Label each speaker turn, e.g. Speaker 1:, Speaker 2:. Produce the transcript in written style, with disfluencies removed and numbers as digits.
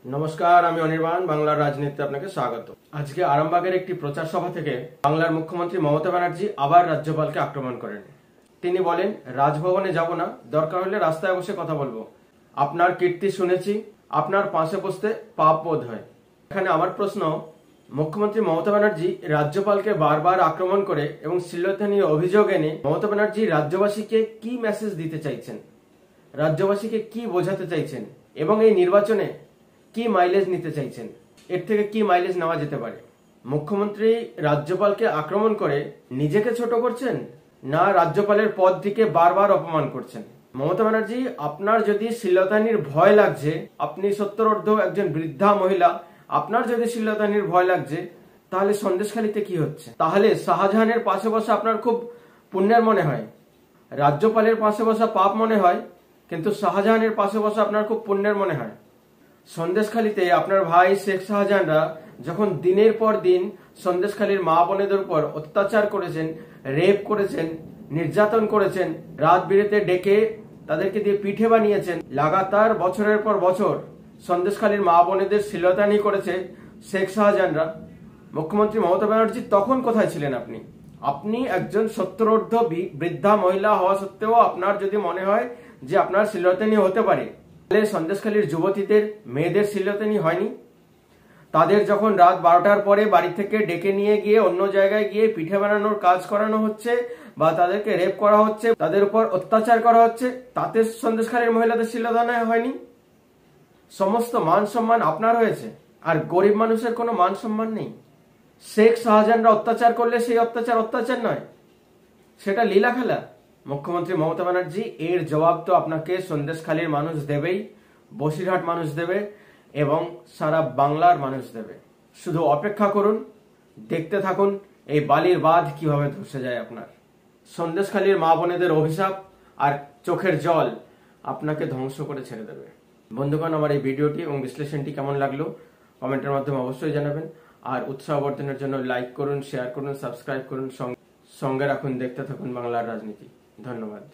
Speaker 1: নমস্কার, আমি অনির্বাণ। বাংলার রাজনীতিতে আপনাকে স্বাগত। আজকে আরামবাগের একটি প্রচার সভা থেকে বাংলার মুখ্যমন্ত্রী মমতা ব্যানার্জি আবার রাজ্যপালকে আক্রমণ করেন। তিনি বলেন, রাজভবনে যাব না, দরকার হলে রাস্তায় বসে কথা বলবো। আপনার কীর্তি শুনেছি, আপনার পাশে বসতে পাপ বোধ হয়। এখানে আমার প্রশ্ন, মুখ্যমন্ত্রী মমতা ব্যানার্জি রাজ্যপালকে বারবার আক্রমণ করে এবং শ্লীলতাহানির অভিযোগ এনে মমতা ব্যানার্জি রাজ্যবাসীকে কি মেসেজ দিতে চাইছেন, রাজ্যবাসীকে কি বোঝাতে চাইছেন এবং এই নির্বাচনে কি মাইলেজ নিতে চাইছেন? এর থেকে কি মাইলেজ নেওয়া যেতে পারে? মুখ্যমন্ত্রী রাজ্যপালকে আক্রমণ করে নিজেকে ছোট করছেন, না রাজ্যপালের পদটিকে বারবার অপমান করছেন? মমতা ব্যানার্জি, আপনার যদি শ্লীলতাহানির ভয় লাগছে, আপনি সত্তরোর্ধ্ব একজন বৃদ্ধা মহিলা, আপনার যদি শ্লীলতাহানির ভয় লাগছে, তাহলে সন্দেশখালীতে কি হচ্ছে? তাহলে শাহজাহানের পাশে বসা আপনার খুব পুণ্যের মনে হয়, রাজ্যপালের পাশে বসা পাপ মনে হয়, কিন্তু শাহজাহানের পাশে বসা আপনার খুব পুণ্যের মনে হয়। সন্দেশখালীতে আপনার ভাই শেখ শাহজাহানরা যখন দিনের পর দিন সন্দেশখালীর মা বোনেদের উপর অত্যাচার করেছেন, রেপ করেছেন, নির্যাতন করেছেন, রাত বিরেতে ডেকে তাদেরকে দিয়ে পিঠে বানিয়েছেন, লাগাতার বছরের পর বছর সন্দেশখালীর মা বোনেদের শ্লীলতাহানি করেছে শেখ শাহজাহানরা, মুখ্যমন্ত্রী মমতা ব্যানার্জি তখন কোথায় ছিলেন? আপনি একজন সত্তরোর্ধ্ব বৃদ্ধা মহিলা হওয়া সত্ত্বেও আপনার যদি মনে হয় যে আপনার শ্লীলতাহানি হতে পারে, তাহলে সন্দেশখালীর যুবতীদের, মেয়েদের শ্লীলতাহানি হয়নি? তাদের যখন রাত 12টার পরে বাড়ি থেকে ডেকে নিয়ে গিয়ে অন্য জায়গায় গিয়ে পিঠে বানানোর কাজ করানো হচ্ছে বা তাদেরকে রেপ করা হচ্ছে, তাদের উপর অত্যাচার করা হচ্ছে, তাতে সন্দেশখালীর মহিলাদের শ্লীলতাহানি হয়নি? সমস্ত মান সম্মান আপনার হয়েছে, আর গরিব মানুষের কোনো মান সম্মান নেই। শেখ শাহজাহানরা অত্যাচার করলে সেই অত্যাচার নয়, সেটা লীলা খেলা। মুখ্যমন্ত্রী মমতা ব্যানার্জি, এর জবাব তো আপনাকে সন্দেশখালীর মানুষ দেবেই, বসিরহাট মানুষ দেবে এবং সারা বাংলার মানুষ দেবে। শুধু অপেক্ষা করুন, দেখতে থাকুন এই বালির বাঁধ কিভাবে ধসে যায় আপনার। সন্দেশখালীর মা বোনেদের অভিশাপ আর চোখের জল আপনাকে ধ্বংস করে ছেড়ে দেবে। বন্ধুগণ, আমার এই ভিডিওটি এবং বিশ্লেষণটি কেমন লাগলো কমেন্টের মাধ্যমে অবশ্যই জানাবেন। আর উৎসাহ বর্ধনের জন্য লাইক করুন, শেয়ার করুন, সাবস্ক্রাইব করুন, সঙ্গে রাখুন, দেখতে থাকুন বাংলার রাজনীতি। ধন্যবাদ।